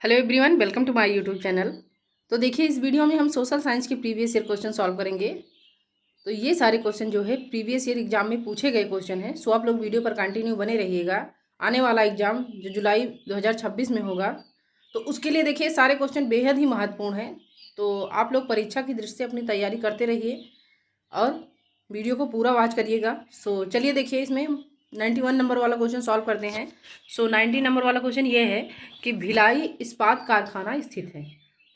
Hello everyone, welcome to my YouTube channel. तो देखिए, इस वीडियो में हम सोशल साइंस के प्रीवियस ईयर क्वेश्चन सॉल्व करेंगे। तो ये सारे क्वेश्चन जो है प्रीवियस ईयर एग्जाम में पूछे गए क्वेश्चन हैं। सो आप लोग वीडियो पर कंटिन्यू बने रहिएगा। आने वाला एग्जाम जो जुलाई 2026 में होगा, तो उसके लिए देखिए सारे क्वेश्चन बेहद ही महत्वपूर्ण हैं। तो आप लोग परीक्षा की दृष्टि से अपनी तैयारी करते रहिए और वीडियो को पूरा वॉच करिएगा। सो चलिए देखिए, इसमें 91 नंबर वाला क्वेश्चन सॉल्व करते हैं। सो 90 नंबर वाला क्वेश्चन ये है कि भिलाई इस्पात कारखाना स्थित है।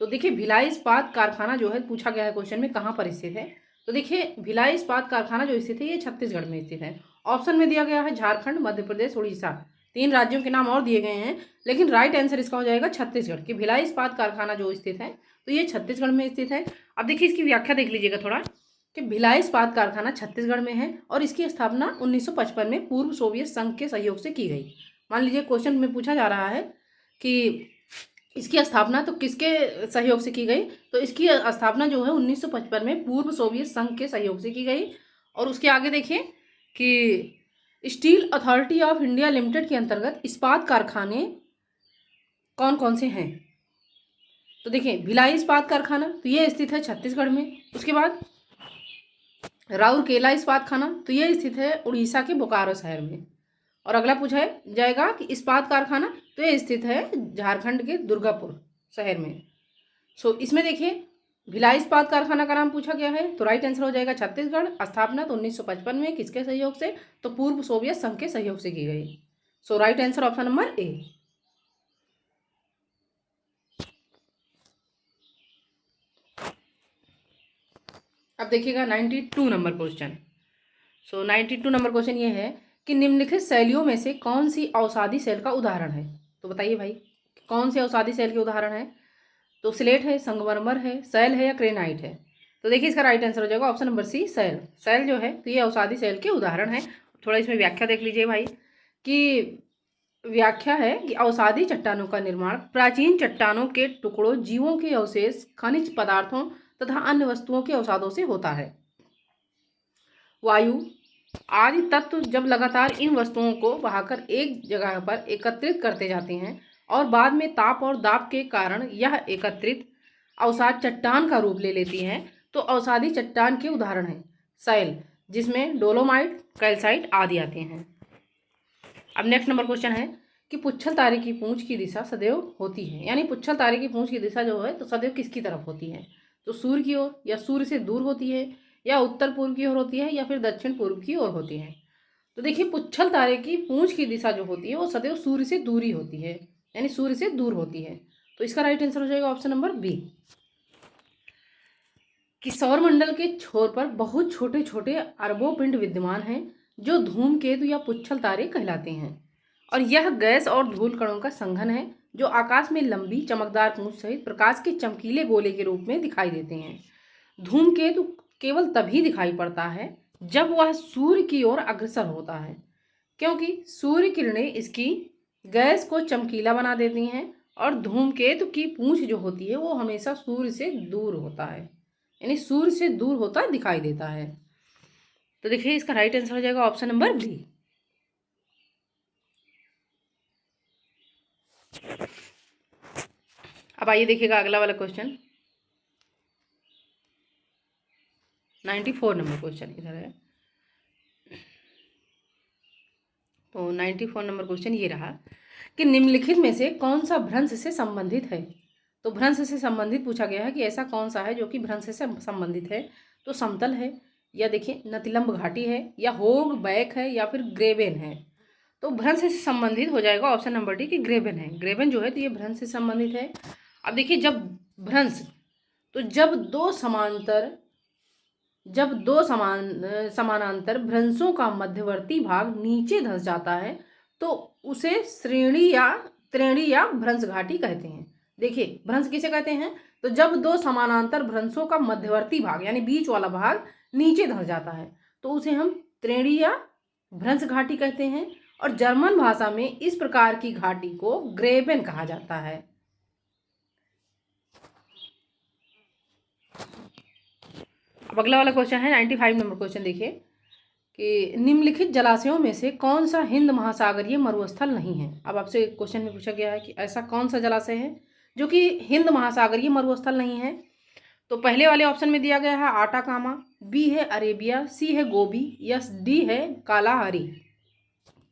तो देखिए, भिलाई इस्पात कारखाना जो है पूछा गया है क्वेश्चन में, कहाँ पर स्थित है। तो देखिए, भिलाई इस्पात कारखाना जो स्थित है ये छत्तीसगढ़ में स्थित है। ऑप्शन में दिया गया है झारखंड, मध्य प्रदेश, उड़ीसा। 3 राज्यों के नाम और दिए गए हैं, लेकिन राइट आंसर इसका हो जाएगा छत्तीसगढ़ कि भिलाई इस्पात कारखाना जो स्थित है तो ये छत्तीसगढ़ में स्थित है। अब देखिए, इसकी व्याख्या देख लीजिएगा थोड़ा कि भिलाई इस्पात कारखाना छत्तीसगढ़ में है और इसकी स्थापना 1955 में पूर्व सोवियत संघ के सहयोग से की गई। मान लीजिए क्वेश्चन में पूछा जा रहा है कि इसकी स्थापना तो किसके सहयोग से की गई, तो इसकी स्थापना जो है 1955 में पूर्व सोवियत संघ के सहयोग से की गई। और उसके आगे देखिए कि steel authority of India limited के अंतर्गत इस्पात कारखाने कौन कौन से हैं। तो देखिए, भिलाई इस्पात कारखाना तो ये स्थित है छत्तीसगढ़ में। उसके बाद राउरकेला इस्पात खाना तो ये स्थित है उड़ीसा के बोकारो शहर में। और अगला पूछा जाएगा कि इस्पात कारखाना तो ये स्थित है झारखंड के दुर्गापुर शहर में। सो इसमें देखिए, भिलाई इस्पात कारखाना का नाम पूछा गया है तो राइट आंसर हो जाएगा छत्तीसगढ़। स्थापना तो 1955 में किसके सहयोग से, तो पूर्व सोवियत संघ के सहयोग से की गई। So right answer option number A. अब देखिएगा 92 number question. So 92 number question ये है कि निम्नलिखित शैलियों में से कौन सी अवसादी शैल का उदाहरण है। तो बताइए भाई, कौन से अवसादी शैल के उदाहरण है। तो स्लेट है, संगमरमर है, शैल है या ग्रेनाइट है। तो देखिए, इसका राइट आंसर हो जाएगा ऑप्शन नंबर सी, शैल। शैल जो है तो ये अवसादी शैल के उदाहरण है। थोड़ा इसमें व्याख्या देख लीजिए भाई कि व्याख्या है कि अवसादी चट्टानों का निर्माण प्राचीन चट्टानों के टुकड़ों, जीवों के अवशेष, खनिज पदार्थों तथा अन्य वस्तुओं के अवसादों से होता है। वायु आदि तत्व जब लगातार इन वस्तुओं को बहाकर एक जगह पर एकत्रित करते जाते हैं और बाद में ताप और दाब के कारण यह एकत्रित अवसाद चट्टान का रूप ले लेती हैं, तो अवसादी चट्टान के उदाहरण हैं शैल, जिसमें डोलोमाइट, कैल्साइट आदि आते हैं। अब नेक्स्ट नंबर क्वेश्चन है कि पुच्छल तारे की पूंछ की दिशा सदैव होती है, यानी पुच्छल तारे की पूंछ की दिशा जो है तो सदैव किसकी तरफ होती है। तो सूर्य की ओर, या सूर्य से दूर होती है, या उत्तर पूर्व की ओर होती है, या फिर दक्षिण पूर्व की ओर होती है। तो देखिए, पुच्छल तारे की पूंछ की दिशा जो होती है वो सदैव सूर्य से दूरी होती है, यानी सूर्य से दूर होती है। तो इसका राइट आंसर हो जाएगा ऑप्शन नंबर बी कि सौरमंडल के छोर पर बहुत छोटे छोटे अरबों पिंड विद्यमान हैं जो धूमकेतु या पुच्छल तारे कहलाते हैं। और यह गैस और धूल कणों का संघन है जो आकाश में लंबी चमकदार पूंछ सहित प्रकाश के चमकीले गोले के रूप में दिखाई देते हैं। धूमकेतु केवल तभी दिखाई पड़ता है जब वह सूर्य की ओर अग्रसर होता है, क्योंकि सूर्य किरणें इसकी गैस को चमकीला बना देती हैं और धूमकेतु की पूंछ जो होती है वो हमेशा सूर्य से दूर होता है, यानी सूर्य से दूर होता दिखाई देता है। तो देखिए, इसका राइट आंसर हो जाएगा ऑप्शन नंबर बी। अब आइए देखिएगा अगला वाला क्वेश्चन, 94 नंबर क्वेश्चन इधर है। तो 94 नंबर क्वेश्चन ये रहा कि निम्नलिखित में से कौन सा भ्रंश से संबंधित है। तो भ्रंश से संबंधित पूछा गया है कि ऐसा कौन सा है जो कि भ्रंश से संबंधित है। तो समतल है, या देखिए नतिलंब घाटी है, या होग बैक है, या फिर ग्रेवेन है। तो भ्रंश से संबंधित हो जाएगा ऑप्शन नंबर डी कि ग्रेवेन है। ग्रेवेन जो है तो ये भ्रंश से संबंधित है। अब देखिए, जब भ्रंश तो जब दो समानांतर भ्रंशों का मध्यवर्ती भाग नीचे धंस जाता है तो उसे त्रेणी या भ्रंश घाटी कहते हैं। देखिए, भ्रंश किसे कहते हैं, तो जब दो समानांतर भ्रंशों का मध्यवर्ती भाग यानी बीच वाला भाग नीचे धंस जाता है तो उसे हम त्रेणी या भ्रंश घाटी कहते हैं। और जर्मन भाषा में इस प्रकार की घाटी को ग्रेबेन कहा जाता है। अब अगला वाला क्वेश्चन है 95 नंबर क्वेश्चन। देखिए कि निम्नलिखित जलाशयों में से कौन सा हिंद महासागरीय मरुस्थल नहीं है। अब आपसे क्वेश्चन में पूछा गया है कि ऐसा कौन सा जलाशय है जो कि हिंद महासागरीय मरुस्थल नहीं है। तो पहले वाले ऑप्शन में दिया गया है आटाकामा, बी है अरेबिया, सी है गोबी, या डी है कालाहारी।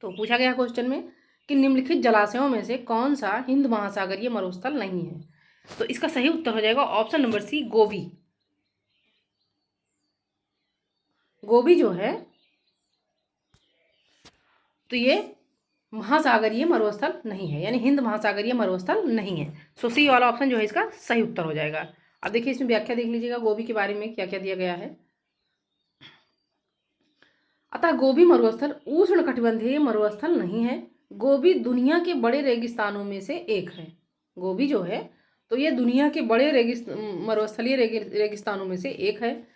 तो पूछा गया क्वेश्चन में कि निम्नलिखित जलाशयों में से कौन सा हिंद महासागरीय मरुस्थल नहीं है। तो इसका सही उत्तर हो जाएगा ऑप्शन नंबर सी, गोबी। गोबी जो है तो ये महासागरीय मरुस्थल नहीं है, यानी हिंद महासागरीय मरुस्थल नहीं है। सो सी वाला ऑप्शन जो है इसका सही उत्तर हो जाएगा। अब देखिए इसमें व्याख्या देख लीजिएगा गोबी के बारे में क्या क्या दिया गया है। अतः गोबी मरुस्थल उष्णकटिबंधीय मरुस्थल नहीं है। गोबी दुनिया के बड़े रेगिस्तानों में से एक है। गोबी जो है तो ये दुनिया के बड़े मरुस्थलीय रेगिस्तानों में से एक है,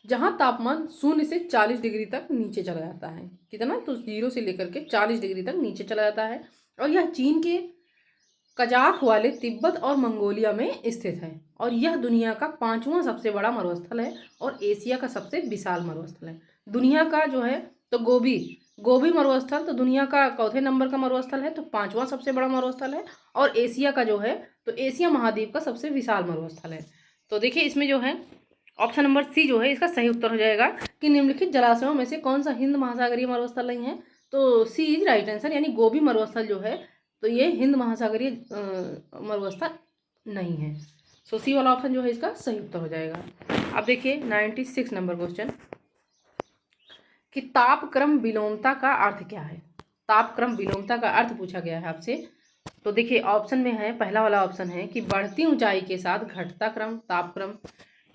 जहां तापमान 0 से 40 डिग्री तक नीचे चला जाता है। कितना? तो 0 से लेकर के 40 डिग्री तक नीचे चला जाता है। और यह चीन के कजाक वाले तिब्बत और मंगोलिया में स्थित है। और यह दुनिया का 5वां सबसे बड़ा मरुस्थल है और एशिया का सबसे विशाल मरुस्थल है। दुनिया का जो है तो गोबी मरुस्थल तो दुनिया का चौथे नंबर का मरुस्थल है, तो 5वां सबसे बड़ा मरुस्थल है। और एशिया का जो है तो एशिया महाद्वीप का सबसे विशाल मरुस्थल है। तो देखिए इसमें जो है ऑप्शन नंबर सी जो है इसका सही उत्तर हो जाएगा कि निम्नलिखित जलाशयों में से कौन सा हिंद महासागरीय मरुस्थल नहीं है। तो सी इज राइट आंसर, यानी गोबी मरुस्थल जो है तो ये हिंद महासागरीय मरुस्थल नहीं है। सो सी वाला ऑप्शन जो है इसका सही उत्तर हो जाएगा। अब देखिए 96 नंबर क्वेश्चन कि तापक्रम विलोमता का अर्थ क्या है। तापक्रम विलोमता का अर्थ पूछा गया है आपसे। तो देखिए ऑप्शन में है, पहला वाला ऑप्शन है कि बढ़ती ऊंचाई के साथ घटता क्रम तापक्रम,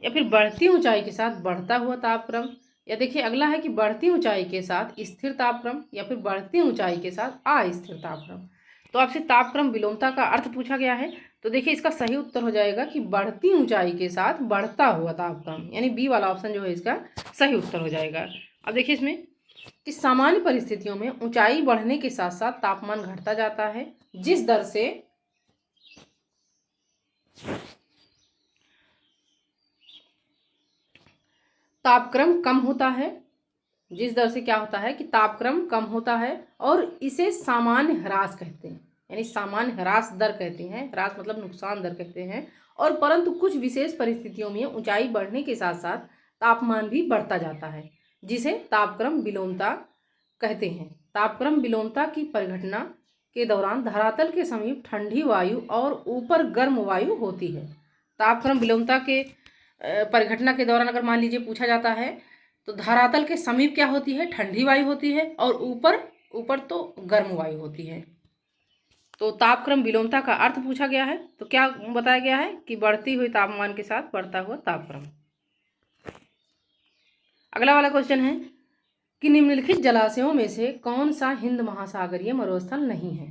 या फिर बढ़ती ऊंचाई के साथ बढ़ता हुआ तापक्रम, या देखिए अगला है कि बढ़ती ऊंचाई के साथ स्थिर तापक्रम, या फिर बढ़ती ऊंचाई के साथ अस्थिर तापक्रम। तो आपसे तापक्रम विलोमता का अर्थ पूछा गया है। तो देखिए इसका सही उत्तर हो जाएगा कि बढ़ती ऊंचाई के साथ बढ़ता हुआ तापक्रम, यानी बी वाला ऑप्शन जो है इसका सही उत्तर हो जाएगा। अब देखिए इसमें कि सामान्य परिस्थितियों में ऊंचाई बढ़ने के साथ साथ तापमान घटता जाता है, जिस दर से तापक्रम कम होता है, जिस दर से क्या होता है कि तापक्रम कम होता है, और इसे सामान्य ह्रास कहते हैं, यानी सामान्य ह्रास दर कहते हैं। ह्रास मतलब नुकसान दर कहते हैं। और परंतु कुछ विशेष परिस्थितियों में ऊंचाई बढ़ने के साथ साथ तापमान भी बढ़ता जाता है, जिसे तापक्रम विलोमता कहते हैं। तापक्रम विलोमता की परिघटना के दौरान धरातल के समीप ठंडी वायु और ऊपर गर्म वायु होती है। तापक्रम विलोमता के परिघटना के दौरान अगर मान लीजिए पूछा जाता है तो धरातल के समीप क्या होती है? ठंडी वायु होती है, और ऊपर तो गर्म वायु होती है। तो तापक्रम विलोमता का अर्थ पूछा गया है, तो क्या बताया गया है कि बढ़ती हुई तापमान के साथ बढ़ता हुआ तापक्रम। अगला वाला क्वेश्चन है कि निम्नलिखित जलाशयों में से कौन सा हिंद महासागरीय मरुस्थल नहीं है।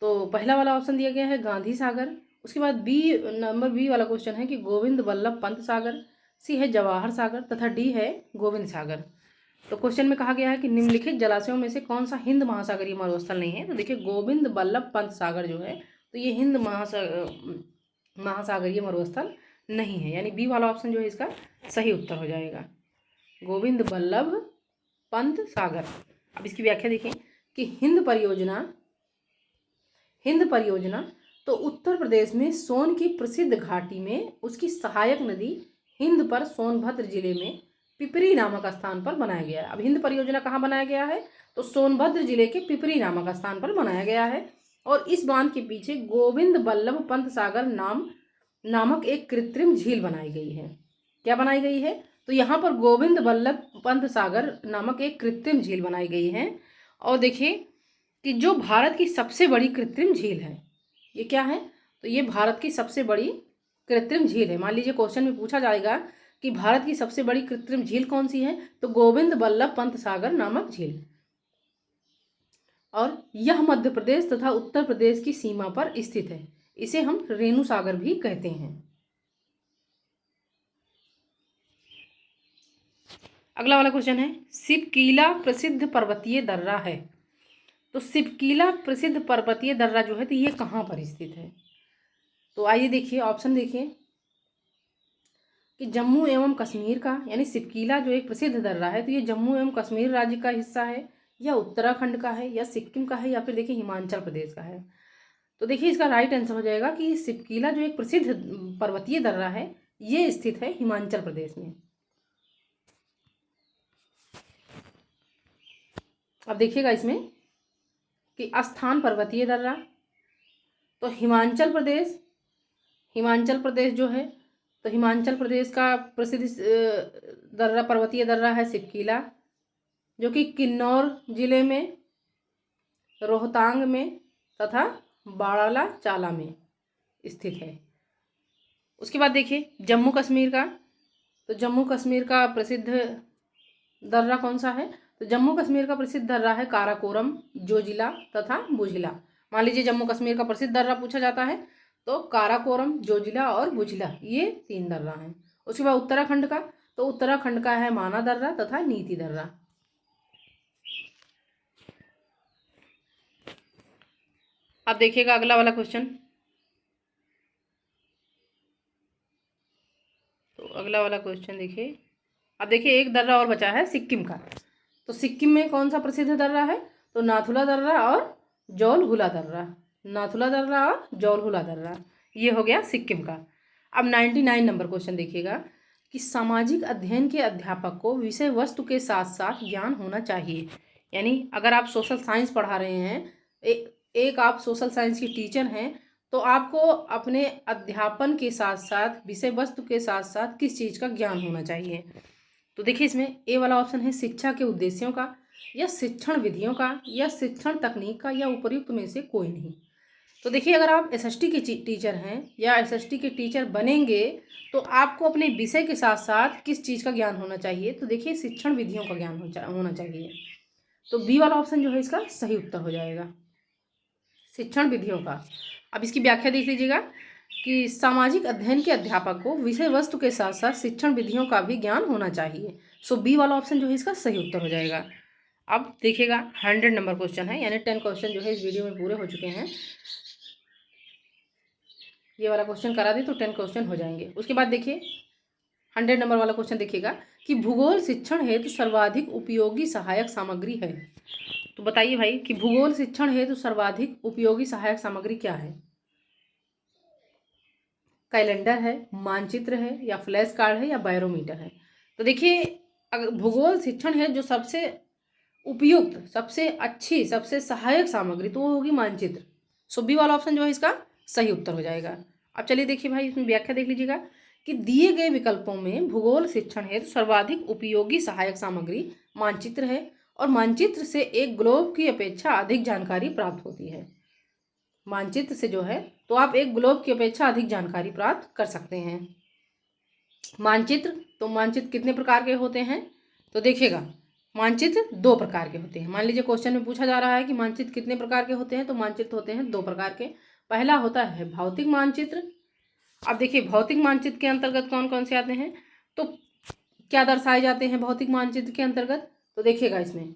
तो पहला वाला ऑप्शन दिया गया है गांधी सागर। उसके बाद बी वाला क्वेश्चन है कि गोविंद बल्लभ पंत सागर, सी है जवाहर सागर, तथा डी है गोविंद सागर। तो क्वेश्चन में कहा गया है कि निम्नलिखित जलाशयों में से कौन सा हिंद महासागरीय मरुस्थल नहीं है। तो देखिए गोविंद बल्लभ पंत सागर जो है तो ये हिंद महासागरीय मरुस्थल नहीं है, यानी बी वाला ऑप्शन जो है इसका सही उत्तर हो जाएगा, गोविंद बल्लभ पंत सागर। अब इसकी व्याख्या देखें कि हिंद परियोजना तो उत्तर प्रदेश में सोन की प्रसिद्ध घाटी में उसकी सहायक नदी हिंद पर सोनभद्र जिले में पिपरी नामक स्थान पर बनाया गया है। अब हिंद परियोजना कहाँ बनाया गया है? तो सोनभद्र जिले के पिपरी नामक स्थान पर बनाया गया है। और इस बांध के पीछे गोविंद बल्लभ पंत सागर नामक एक कृत्रिम झील बनाई गई है। क्या बनाई गई है? तो यहाँ पर गोविंद बल्लभ पंत सागर नामक एक कृत्रिम झील बनाई गई है। और देखिए कि जो भारत की सबसे बड़ी कृत्रिम झील है, ये क्या है? तो ये भारत की सबसे बड़ी कृत्रिम झील है। मान लीजिए क्वेश्चन में पूछा जाएगा कि भारत की सबसे बड़ी कृत्रिम झील कौन सी है, तो गोविंद बल्लभ पंत सागर नामक झील। और यह मध्य प्रदेश तथा उत्तर प्रदेश की सीमा पर स्थित है। इसे हम रेणु सागर भी कहते हैं। अगला वाला क्वेश्चन है सिपकीला प्रसिद्ध पर्वतीय दर्रा है। तो सिपकीला प्रसिद्ध पर्वतीय दर्रा जो है तो ये कहाँ पर स्थित है? तो आइए देखिए ऑप्शन देखिए कि जम्मू एवं कश्मीर का, यानी सिपकीला जो एक प्रसिद्ध दर्रा है तो ये जम्मू एवं कश्मीर राज्य का हिस्सा है, या उत्तराखंड का है, या सिक्किम का है, या फिर देखिए हिमाचल प्रदेश का है। तो देखिए इसका राइट आंसर हो जाएगा कि सिपकीला जो एक प्रसिद्ध पर्वतीय दर्रा है ये स्थित है हिमाचल प्रदेश में। अब देखिएगा इसमें कि स्थान पर्वतीय दर्रा, तो हिमाचल प्रदेश जो है, तो हिमाचल प्रदेश का प्रसिद्ध दर्रा, पर्वतीय दर्रा है सिपकीला, जो कि किन्नौर जिले में, रोहतांग में तथा बाड़ाला चाला में स्थित है। उसके बाद देखिए जम्मू कश्मीर का, तो जम्मू कश्मीर का प्रसिद्ध दर्रा कौन सा है? तो जम्मू कश्मीर का प्रसिद्ध दर्रा है काराकोरम, जोजिला तथा बुझिला। मान लीजिए जम्मू कश्मीर का प्रसिद्ध दर्रा पूछा जाता है तो काराकोरम, जोजिला और बुझिला, ये 3 दर्रा हैं। उसके बाद उत्तराखंड का, तो उत्तराखंड का है माना दर्रा तथा नीति दर्रा। अब देखिएगा अगला वाला क्वेश्चन, तो अगला वाला क्वेश्चन देखिए। अब देखिए एक दर्रा और बचा है सिक्किम का, तो सिक्किम में कौन सा प्रसिद्ध दर्रा है? तो नाथुला दर्रा और जौलहुला दर्रा, नाथुला दर्रा और जौलहुला दर्रा, ये हो गया सिक्किम का। अब 99 नंबर क्वेश्चन देखिएगा कि सामाजिक अध्ययन के अध्यापक को विषय वस्तु के साथ साथ ज्ञान होना चाहिए। यानी अगर आप सोशल साइंस पढ़ा रहे हैं, एक आप सोशल साइंस की टीचर हैं, तो आपको अपने अध्यापन के साथ साथ विषय वस्तु के साथ साथ किस चीज़ का ज्ञान होना चाहिए? तो देखिए इसमें ए वाला ऑप्शन है शिक्षा के उद्देश्यों का, या शिक्षण विधियों का, या शिक्षण तकनीक का, या उपर्युक्त में से कोई नहीं। तो देखिए अगर आप एसएसटी के टीचर हैं या एसएसटी के टीचर बनेंगे तो आपको अपने विषय के साथ साथ किस चीज़ का ज्ञान होना चाहिए? तो देखिए शिक्षण विधियों का ज्ञान होना चाहिए। तो बी वाला ऑप्शन जो है इसका सही उत्तर हो जाएगा, शिक्षण विधियों का। अब इसकी व्याख्या देख लीजिएगा कि सामाजिक अध्ययन के अध्यापक को विषय वस्तु के साथ साथ शिक्षण विधियों का भी ज्ञान होना चाहिए। सो बी वाला ऑप्शन जो है इसका सही उत्तर हो जाएगा। अब देखिएगा 100 नंबर क्वेश्चन है, यानी 10 क्वेश्चन जो है इस वीडियो में पूरे हो चुके हैं। ये वाला क्वेश्चन करा दे तो 10 क्वेश्चन हो जाएंगे। उसके बाद देखिए 100 नंबर वाला क्वेश्चन देखिएगा कि भूगोल शिक्षण हेतु सर्वाधिक उपयोगी सहायक सामग्री है। तो बताइए भाई कि भूगोल शिक्षण हेतु सर्वाधिक उपयोगी सहायक सामग्री क्या है? कैलेंडर है, मानचित्र है, या फ्लैश कार्ड है, या बैरोमीटर है? तो देखिए अगर भूगोल शिक्षण है जो सबसे उपयुक्त, सबसे अच्छी, सबसे सहायक सामग्री तो वो होगी मानचित्र। सो बी वाला ऑप्शन जो है इसका सही उत्तर हो जाएगा। अब चलिए देखिए भाई इसमें व्याख्या देख लीजिएगा कि दिए गए विकल्पों में भूगोल शिक्षण हेतु सर्वाधिक उपयोगी सहायक सामग्री मानचित्र है, और मानचित्र से एक ग्लोब की अपेक्षा अधिक जानकारी प्राप्त होती है। मानचित्र से जो है तो आप एक ग्लोब की अपेक्षा अधिक जानकारी प्राप्त कर सकते हैं। मानचित्र, तो मानचित्र कितने प्रकार के होते हैं? तो देखिएगा मानचित्र 2 प्रकार के होते हैं। मान लीजिए क्वेश्चन में पूछा जा रहा है कि मानचित्र कितने प्रकार के होते हैं, तो मानचित्र होते हैं 2 प्रकार के। पहला होता है भौतिक मानचित्र। अब देखिए भौतिक मानचित्र के अंतर्गत कौन कौन से आते हैं, तो क्या दर्शाए जाते हैं भौतिक मानचित्र के अंतर्गत? तो देखिएगा इसमें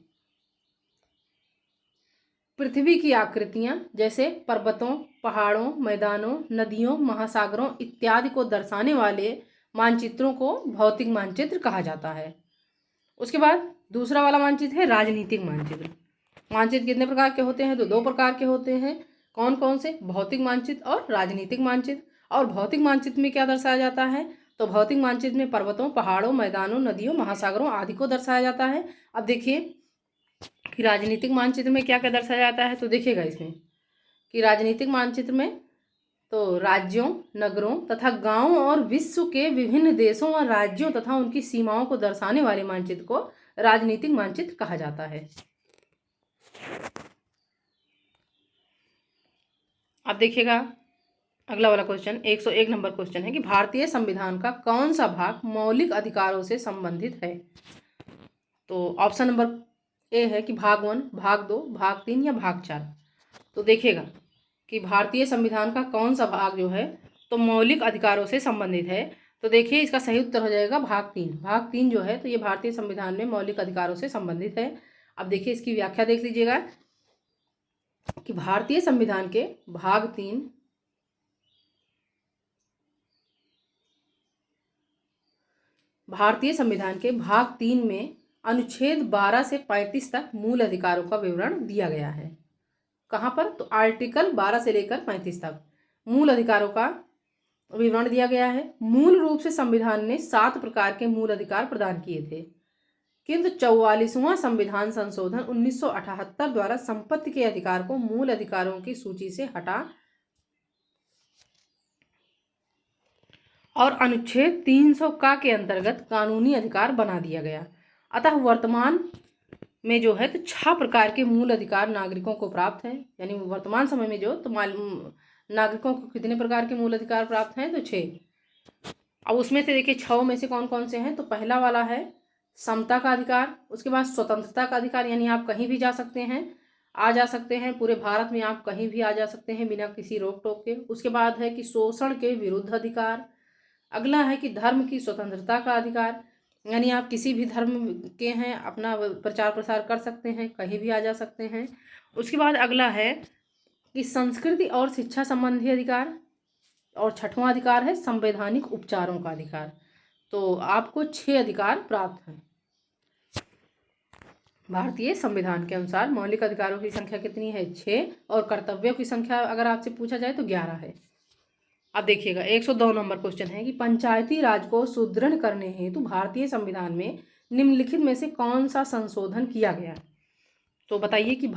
पृथ्वी की आकृतियां, जैसे पर्वतों, पहाड़ों, मैदानों, नदियों, महासागरों इत्यादि को दर्शाने वाले मानचित्रों को भौतिक मानचित्र कहा जाता है। उसके बाद दूसरा वाला मानचित्र है राजनीतिक मानचित्र। मानचित्र कितने प्रकार के होते हैं? तो 2 प्रकार के होते हैं। कौन कौन से? भौतिक मानचित्र और राजनीतिक मानचित्र। और भौतिक मानचित्र में क्या दर्शाया जाता है? तो भौतिक मानचित्र में पर्वतों, पहाड़ों, मैदानों, नदियों, महासागरों आदि को दर्शाया जाता है। अब देखिए कि राजनीतिक मानचित्र में क्या क्या दर्शाया जाता है, तो देखिएगा इसमें कि राजनीतिक मानचित्र में तो राज्यों, नगरों तथा गांवों और विश्व के विभिन्न देशों और राज्यों तथा उनकी सीमाओं को दर्शाने वाले मानचित्र को राजनीतिक मानचित्र कहा जाता है। अब देखिएगा अगला वाला क्वेश्चन 101 नंबर क्वेश्चन है कि भारतीय संविधान का कौन सा भाग मौलिक अधिकारों से संबंधित है? तो ऑप्शन नंबर ए है कि भाग 1, भाग 2, भाग 3 या भाग 4। तो देखिएगा कि भारतीय संविधान का कौन सा भाग जो है तो मौलिक अधिकारों से संबंधित है। तो देखिए इसका सही उत्तर हो जाएगा भाग 3। भाग 3 जो है तो ये भारतीय संविधान में मौलिक अधिकारों से संबंधित है। अब देखिए इसकी व्याख्या देख लीजिएगा कि भारतीय संविधान के भाग 3 में अनुच्छेद 12 से 35 तक मूल अधिकारों का विवरण दिया गया है। कहाँ पर? तो आर्टिकल 12 से लेकर 35 तक मूल अधिकारों का विवरण दिया गया है। मूल रूप से संविधान ने 7 प्रकार के मूल अधिकार प्रदान किए थे, किंतु 44वां संविधान संशोधन 1978 द्वारा संपत्ति के अधिकार को मूल अधिकारों की सूची से हटा और अनुच्छेद 300 का के अंतर्गत कानूनी अधिकार बना दिया गया। अतः वर्तमान में जो है तो 6 प्रकार के मूल अधिकार नागरिकों को प्राप्त हैं। यानी वर्तमान समय में जो तो नागरिकों को कितने प्रकार के मूल अधिकार प्राप्त हैं? तो 6। अब उसमें से देखिए 6 में से कौन कौन से हैं? तो पहला वाला है समता का अधिकार, उसके बाद स्वतंत्रता का अधिकार, यानी आप कहीं भी जा सकते हैं, आ जा सकते हैं, पूरे भारत में आप कहीं भी आ जा सकते हैं बिना किसी रोक टोक के। उसके बाद है कि शोषण के विरुद्ध अधिकार। अगला है कि धर्म की स्वतंत्रता का अधिकार, यानी आप किसी भी धर्म के हैं, अपना प्रचार प्रसार कर सकते हैं, कहीं भी आ जा सकते हैं। उसके बाद अगला है कि संस्कृति और शिक्षा संबंधी अधिकार, और 6वां अधिकार है संवैधानिक उपचारों का अधिकार। तो आपको 6 अधिकार प्राप्त हैं। भारतीय संविधान के अनुसार मौलिक अधिकारों की संख्या कितनी है? 6, और कर्तव्यों की संख्या अगर आपसे पूछा जाए तो 11 है। अब देखिएगा 102 नंबर क्वेश्चन है कि पंचायती राज को सुदृढ़ करने हेतु भारतीय संविधान में निम्नलिखित में से कौन सा संशोधन किया गया? तो बताइए कि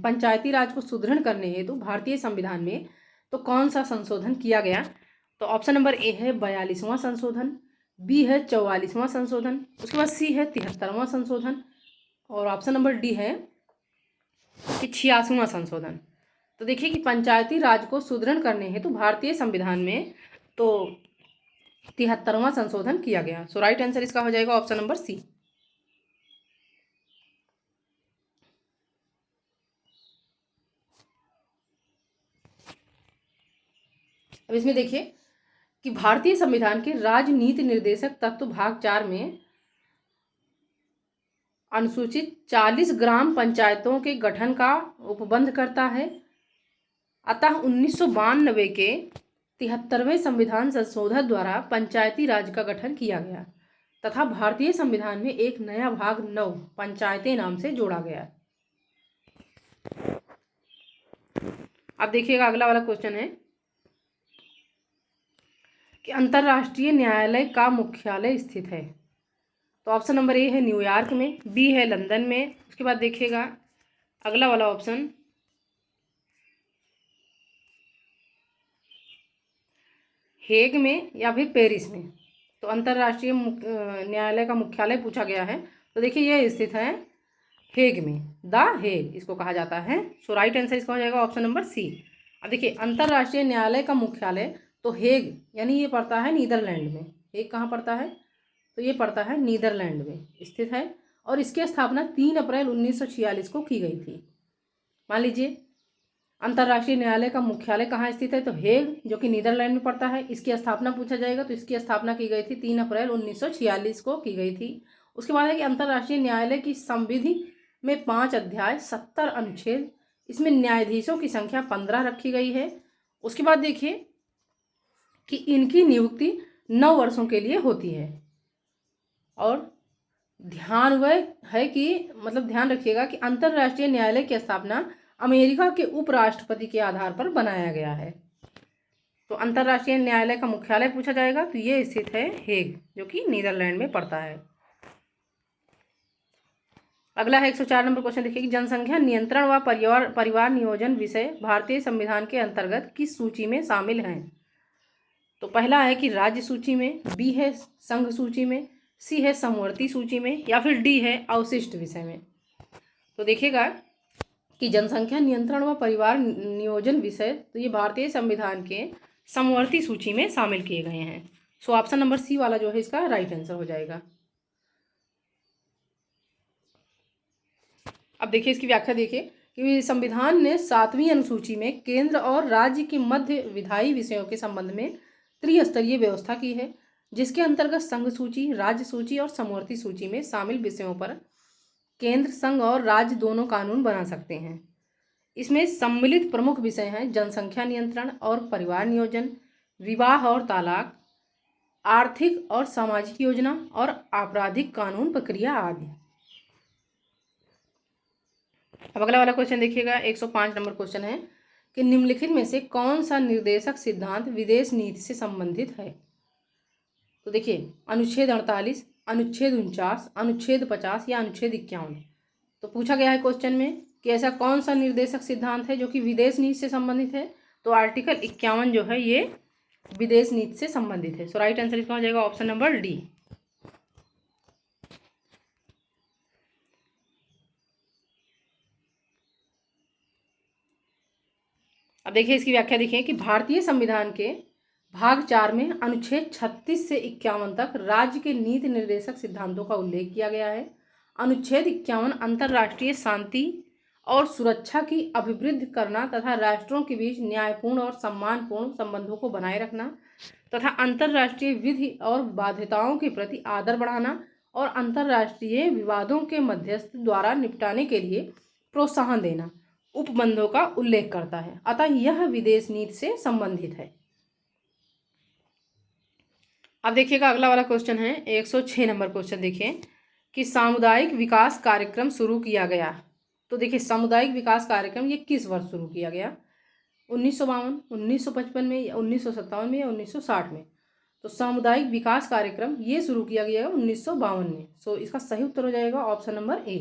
पंचायती राज को सुदृढ़ करने हेतु भारतीय संविधान में तो कौन सा संशोधन किया गया? तो ऑप्शन नंबर ए है 42वां संशोधन, बी है 44वां संशोधन, उसके बाद सी है 73वां संशोधन, और ऑप्शन नंबर डी है कि 86वां संशोधन। तो देखिए कि पंचायती राज को सुदृढ़ करने हेतु भारतीय संविधान में तो 73वां संशोधन किया गया। सो राइट आंसर इसका हो जाएगा ऑप्शन नंबर सी। अब इसमें देखिए कि भारतीय संविधान के राजनीति निर्देशक तत्व भाग 4 में अनुसूचित 40 ग्राम पंचायतों के गठन का उपबंध करता है। अतः 1992 के 73वें संविधान संशोधन द्वारा पंचायती राज का गठन किया गया तथा भारतीय संविधान में एक नया भाग 9 पंचायतें नाम से जोड़ा गया। अब देखिएगा अगला वाला क्वेश्चन है कि अंतर्राष्ट्रीय न्यायालय का मुख्यालय स्थित है। तो ऑप्शन नंबर ए है न्यूयॉर्क में, बी है लंदन में, उसके बाद देखिएगा अगला वाला ऑप्शन हेग में या फिर पेरिस में। तो अंतर्राष्ट्रीय न्यायालय का मुख्यालय पूछा गया है, तो देखिए ये स्थित है हेग में, द हेग इसको कहा जाता है। सो राइट आंसर इसका हो जाएगा ऑप्शन नंबर सी। अब देखिए अंतर्राष्ट्रीय न्यायालय का मुख्यालय तो हेग, यानी ये पड़ता है नीदरलैंड में। हेग कहाँ पड़ता है? तो ये पड़ता है नीदरलैंड में स्थित है, और इसकी स्थापना 3 अप्रैल 1946 को की गई थी। मान लीजिए अंतर्राष्ट्रीय न्यायालय का मुख्यालय कहाँ स्थित है? तो हेग, जो कि नीदरलैंड में पड़ता है। इसकी स्थापना पूछा जाएगा तो इसकी स्थापना की गई थी 3 अप्रैल 1946 को की गई थी। उसके बाद है कि अंतर्राष्ट्रीय न्यायालय की संविधि में 5 अध्याय 70 अनुच्छेद, इसमें न्यायाधीशों की संख्या 15 रखी गई है। उसके बाद देखिए कि इनकी नियुक्ति 9 वर्षों के लिए होती है, और ध्यान वह है कि मतलब ध्यान रखिएगा कि अंतर्राष्ट्रीय न्यायालय की स्थापना अमेरिका के उपराष्ट्रपति के आधार पर बनाया गया है। तो अंतर्राष्ट्रीय न्यायालय का मुख्यालय पूछा जाएगा तो ये स्थित है हेग, जो कि नीदरलैंड में पड़ता है। अगला है 104 नंबर क्वेश्चन देखिए कि जनसंख्या नियंत्रण व परिवार नियोजन विषय भारतीय संविधान के अंतर्गत किस सूची में शामिल हैं? तो पहला है कि राज्य सूची में, बी है संघ सूची में, सी है समवर्ती सूची में, या फिर डी है अवशिष्ट विषय में। तो देखिएगा कि जनसंख्या नियंत्रण व परिवार नियोजन विषय तो ये भारतीय संविधान के समवर्ती सूची में शामिल किए गए हैं। सो ऑप्शन नंबर सी वाला जो है इसका राइट आंसर हो जाएगा। अब देखिए इसकी व्याख्या देखिए कि संविधान ने 7वीं अनुसूची में केंद्र और राज्य के मध्य विधायी विषयों के संबंध में त्रिस्तरीय व्यवस्था की है, जिसके अंतर्गत संघ सूची, राज्य सूची और समवर्ती सूची में शामिल विषयों पर केंद्र, संघ और राज्य दोनों कानून बना सकते हैं। इसमें सम्मिलित प्रमुख विषय हैं जनसंख्या नियंत्रण और परिवार नियोजन, विवाह और तलाक, आर्थिक और सामाजिक योजना और आपराधिक कानून प्रक्रिया आदि। अब अगला वाला क्वेश्चन देखिएगा, 105 नंबर क्वेश्चन है कि निम्नलिखित में से कौन सा निर्देशक सिद्धांत विदेश नीति से संबंधित है। तो देखिए, अनुच्छेद 48, अनुच्छेद 49, अनुच्छेद 50 या अनुच्छेद 51। तो पूछा गया है क्वेश्चन में कि ऐसा कौन सा निर्देशक सिद्धांत है जो कि विदेश नीति से संबंधित है। तो आर्टिकल 51 जो है ये विदेश नीति से संबंधित है। सो राइट आंसर इसका हो जाएगा ऑप्शन नंबर डी। अब देखिए इसकी व्याख्या, देखिए कि भारतीय संविधान के भाग 4 में अनुच्छेद 36 से 51 तक राज्य के नीति निर्देशक सिद्धांतों का उल्लेख किया गया है। अनुच्छेद 51 अंतर्राष्ट्रीय शांति और सुरक्षा की अभिवृद्धि करना तथा राष्ट्रों के बीच न्यायपूर्ण और सम्मानपूर्ण संबंधों को बनाए रखना तथा अंतर्राष्ट्रीय विधि और बाध्यताओं के प्रति आदर बढ़ाना और अंतर्राष्ट्रीय विवादों के मध्यस्थ द्वारा निपटाने के लिए प्रोत्साहन देना उपबंधों का उल्लेख करता है। अतः यह विदेश नीति से संबंधित है। अब देखिएगा अगला वाला क्वेश्चन है 106 नंबर क्वेश्चन। देखिए कि सामुदायिक विकास कार्यक्रम शुरू किया गया। तो देखिए सामुदायिक विकास कार्यक्रम ये किस वर्ष शुरू किया गया, 1952, 1955 में या 1957 में या 1960 में। तो सामुदायिक विकास कार्यक्रम ये शुरू किया गया 1952 में। सो इसका सही उत्तर हो जाएगा ऑप्शन नंबर ए।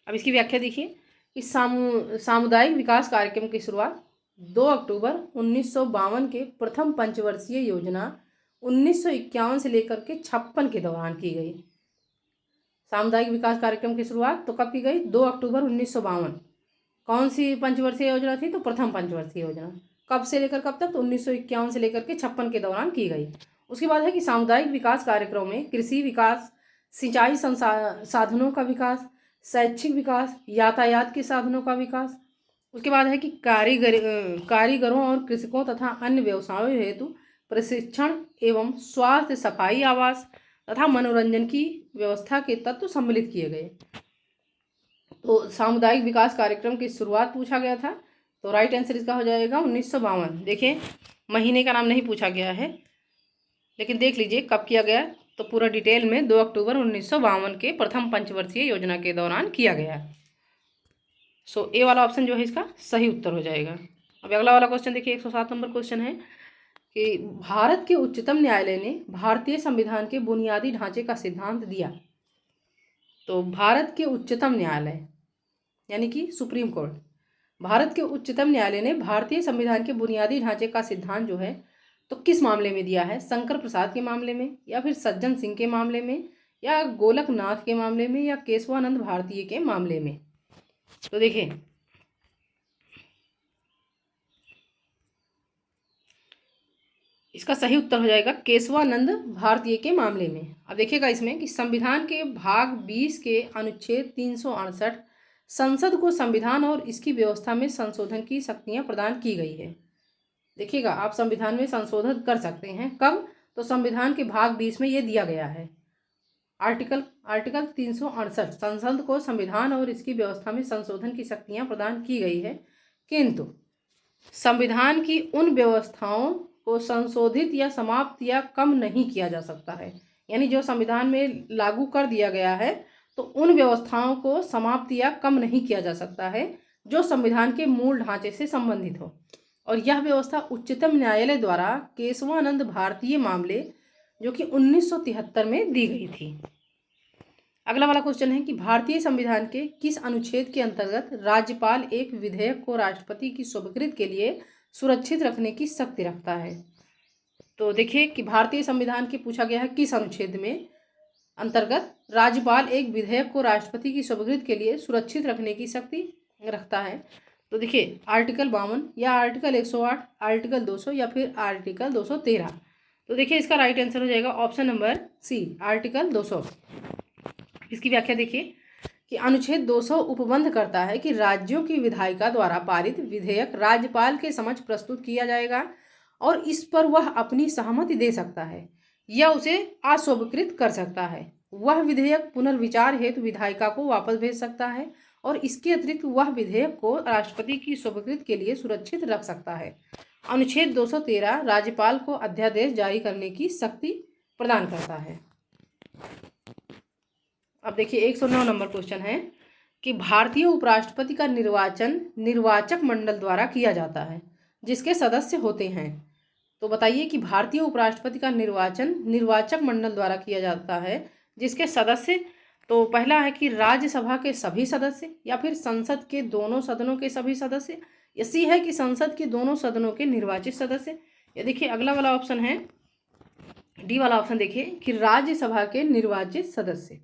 अब इसकी व्याख्या देखिए कि सामुदायिक विकास कार्यक्रम की शुरुआत 2 अक्टूबर 1952 के प्रथम पंचवर्षीय योजना 1951 से लेकर के 56 के दौरान की गई। सामुदायिक विकास कार्यक्रम की शुरुआत तो कब की गई, 2 अक्टूबर 1952। कौन सी पंचवर्षीय योजना थी, तो प्रथम पंचवर्षीय योजना। कब से लेकर कब तक, तो 1951 से लेकर के 56 के दौरान की गई। उसके बाद है कि सामुदायिक विकास कार्यक्रम में कृषि विकास, सिंचाई साधनों का विकास, शैक्षिक विकास, यातायात के साधनों का विकास। उसके बाद है कि कारीगरों और कृषकों तथा अन्य व्यवसायों हेतु प्रशिक्षण एवं स्वास्थ्य, सफाई, आवास तथा मनोरंजन की व्यवस्था के तत्व सम्मिलित किए गए। तो सामुदायिक विकास कार्यक्रम की शुरुआत पूछा गया था, तो राइट आंसर इसका हो जाएगा 1952। देखिए महीने का नाम नहीं पूछा गया है, लेकिन देख लीजिए कब किया गया, तो पूरा डिटेल में 2 अक्टूबर 1952 के प्रथम पंचवर्षीय योजना के दौरान किया गया। सो ए वाला ऑप्शन जो है इसका सही उत्तर हो जाएगा। अब अगला वाला क्वेश्चन देखिए, 107 नंबर क्वेश्चन है कि भारत के उच्चतम न्यायालय ने भारतीय संविधान के बुनियादी ढांचे का सिद्धांत दिया। तो भारत के उच्चतम न्यायालय यानी कि सुप्रीम कोर्ट, भारत के उच्चतम न्यायालय ने भारतीय संविधान के बुनियादी ढांचे का सिद्धांत जो है तो किस मामले में दिया है, शंकर प्रसाद के मामले में या फिर सज्जन सिंह के मामले में या गोलकनाथ के मामले में या केशवानंद भारतीय के मामले में। तो देखिए इसका सही उत्तर हो जाएगा केशवानंद भारतीय के मामले में। अब देखिएगा इसमें कि संविधान के भाग 20 के अनुच्छेद 368 संसद को संविधान और इसकी व्यवस्था में संशोधन की शक्तियां प्रदान की गई है। देखिएगा आप संविधान में संशोधन कर सकते हैं, कब, तो संविधान के भाग 20 में ये दिया गया है। आर्टिकल 368 संसद को संविधान और इसकी व्यवस्था में संशोधन की शक्तियां प्रदान की गई है, किंतु संविधान की उन व्यवस्थाओं को संशोधित या समाप्त या कम नहीं किया जा सकता है। यानी जो संविधान में लागू कर दिया गया है तो उन व्यवस्थाओं को समाप्त या कम नहीं किया जा सकता है जो संविधान के मूल ढांचे से संबंधित हो। और यह व्यवस्था उच्चतम न्यायालय द्वारा केशवानंद भारतीय मामले जो कि 1973 में दी गई थी। अगला वाला क्वेश्चन है कि भारतीय संविधान के किस अनुच्छेद के अंतर्गत राज्यपाल एक विधेयक को राष्ट्रपति की स्वीकृति के लिए सुरक्षित रखने की शक्ति रखता है। तो देखिए कि भारतीय संविधान के पूछा गया है किस अनुच्छेद में अंतर्गत राज्यपाल एक विधेयक को राष्ट्रपति की स्वीकृति के लिए सुरक्षित रखने की शक्ति रखता है। तो देखिए आर्टिकल 52 या आर्टिकल 108, आर्टिकल 200 या फिर आर्टिकल 213। तो देखिए इसका राइट आंसर हो जाएगा ऑप्शन नंबर सी, आर्टिकल 200। इसकी व्याख्या देखिए कि अनुच्छेद 200 उपबंध करता है कि राज्यों की विधायिका द्वारा पारित विधेयक राज्यपाल के समक्ष प्रस्तुत किया जाएगा और इस पर वह अपनी सहमति दे सकता है या उसे अस्वीकृत कर सकता है। वह विधेयक पुनर्विचार हेतु विधायिका को वापस भेज सकता है और इसके अतिरिक्त वह विधेयक को राष्ट्रपति की स्वीकृति के लिए सुरक्षित रख सकता है। अनुच्छेद 213 राज्यपाल को अध्यादेश जारी करने की शक्ति प्रदान करता है। अब देखिए 109 नंबर क्वेश्चन है कि भारतीय उपराष्ट्रपति का निर्वाचन निर्वाचक मंडल द्वारा किया जाता है जिसके सदस्य होते हैं। तो बताइए कि भारतीय उपराष्ट्रपति का निर्वाचन निर्वाचक मंडल द्वारा किया जाता है जिसके सदस्य, तो पहला है कि राज्यसभा के सभी सदस्य, या फिर संसद के दोनों सदनों के सभी सदस्य, या सी है कि संसद के दोनों सदनों के निर्वाचित सदस्य। या देखिए अगला वाला ऑप्शन है, डी वाला ऑप्शन देखिए कि राज्यसभा के निर्वाचित सदस्य।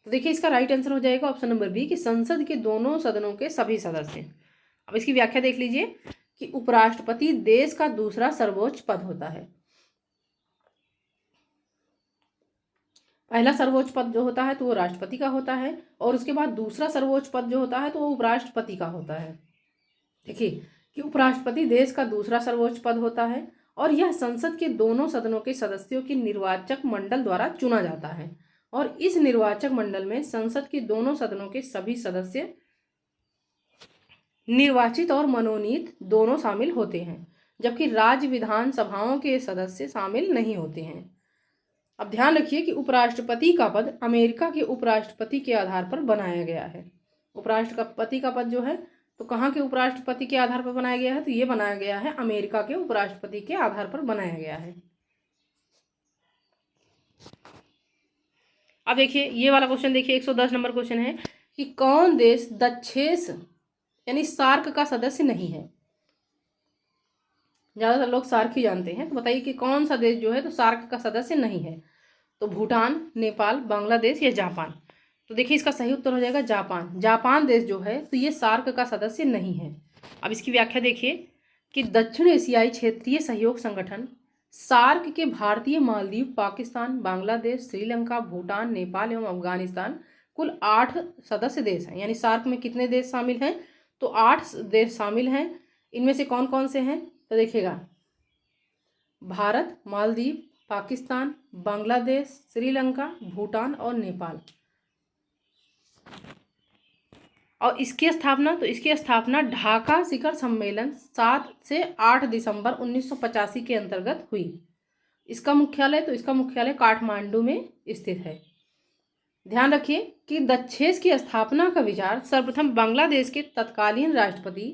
तो देखिए इसका राइट आंसर हो जाएगा ऑप्शन नंबर बी कि संसद के दोनों सदनों के सभी सदस्य। अब इसकी व्याख्या देख लीजिए कि उपराष्ट्रपति देश का दूसरा सर्वोच्च पद होता है। पहला सर्वोच्च पद जो होता है तो वो राष्ट्रपति का होता है, और उसके बाद दूसरा सर्वोच्च पद जो होता है तो वो उपराष्ट्रपति का होता है। देखिए कि उपराष्ट्रपति देश का दूसरा सर्वोच्च पद होता है और यह संसद के दोनों सदनों के सदस्यों के निर्वाचक मंडल द्वारा चुना जाता है, और इस निर्वाचक मंडल में संसद के दोनों सदनों के सभी सदस्य निर्वाचित और मनोनीत दोनों शामिल होते हैं, जबकि राज्य विधानसभाओं के सदस्य शामिल नहीं होते हैं। अब ध्यान रखिए कि उपराष्ट्रपति का पद अमेरिका के उपराष्ट्रपति के आधार पर बनाया गया है। उपराष्ट्रपति का पद जो है तो कहाँ के उपराष्ट्रपति के आधार पर बनाया गया है, तो ये बनाया गया है अमेरिका के उपराष्ट्रपति के आधार पर बनाया गया है। अब देखिए ये वाला क्वेश्चन देखिए 110 नंबर क्वेश्चन है कि कौन देश दक्षेस यानी सार्क का सदस्य नहीं है। ज़्यादातर लोग सार्क ही जानते हैं, तो बताइए कि कौन सा देश जो है तो सार्क का सदस्य नहीं है। तो भूटान, नेपाल, बांग्लादेश या जापान। तो देखिए इसका सही उत्तर हो जाएगा जापान। जापान देश जो है तो ये सार्क का सदस्य नहीं है। अब इसकी व्याख्या देखिए कि दक्षिण एशियाई क्षेत्रीय सहयोग संगठन सार्क के भारतीय, मालदीव, पाकिस्तान, बांग्लादेश, श्रीलंका, भूटान, नेपाल एवं अफगानिस्तान कुल 8 सदस्य देश हैं। यानी सार्क में कितने देश शामिल हैं, तो 8 देश शामिल हैं। इनमें से कौन कौन से हैं, तो देखिएगा भारत, मालदीव, पाकिस्तान, बांग्लादेश, श्रीलंका, भूटान और नेपाल। और इसकी स्थापना ढाका शिखर सम्मेलन 7 से 8 दिसंबर 1985 के अंतर्गत हुई। इसका मुख्यालय काठमांडू में स्थित है। ध्यान रखिए कि दक्षेस की स्थापना का विचार सर्वप्रथम बांग्लादेश के तत्कालीन राष्ट्रपति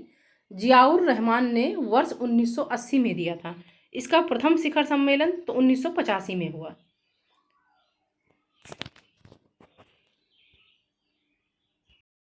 जियाउर रहमान ने वर्ष 1980 में दिया था। इसका प्रथम शिखर सम्मेलन तो 1985 में हुआ।